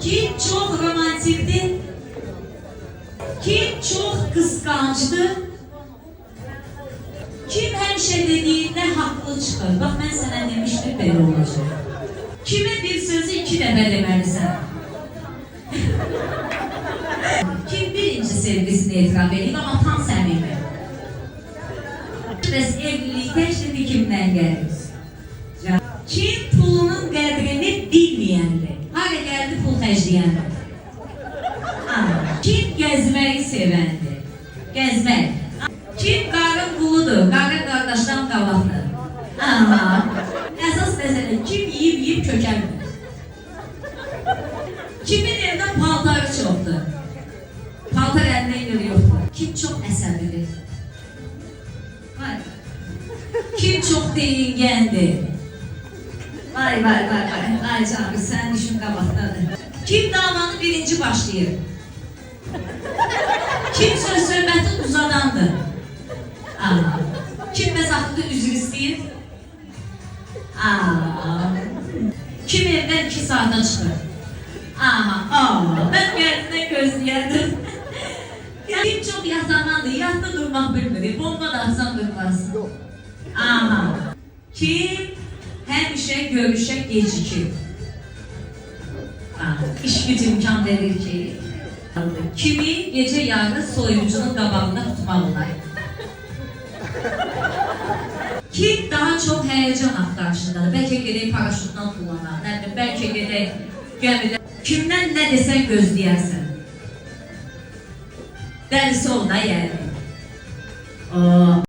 Kim çok romantikti? Kim çok kıskançtı? Kim həmişə dediyində haqlı çıxır? Bax, mən sənə demişdim, belə olacaq. Kimə bir sözü 2 dəfə deməlisən? Kim birinci sevgisini etiraf edib, amma tam səmimi? Bəs evlilik təşrifi kimdən gəlir? Kim pulunun qədrini bilməyəndir? Hara gəldi pul xərcləyəndir? Kim gəzməyi sevəndir? Gəzmək. Kim qarın quludur? Qarın qardaşdan qabaqdır. Əsas məsələ kim yiyib kökəlmir? Kimin evdə paltarı çoxdur? Paltar əlinə görə yoxdur. Kim çox əsəbidir? Kim çox deyingəndir? Vay. Ay canım, sən düşün qabaqdadır. Kim davanı birinci başlayır? Kim söz-söhbəti uzadandır? Kim məzaqlıda üzr istəyir? Kim evdən 2 saata çıxır? Mən gəldinə gözləyərdim. Kim çox yatamandır, yatda durmaq bilmir, bomba da atsan durmaz. Kim həmişə görüşə gecikir? İş güc imkan verir ki, kimi gece yarı soyuncunun qabağında tutmalılar. Kim daha çok heyecan axtarışındadır? Bəlkə gedək paraşutdan tullanar, bəlkə gedək gəmidə. Kimdən nə desən gözləyərsən? Dəlisi ol da yəni.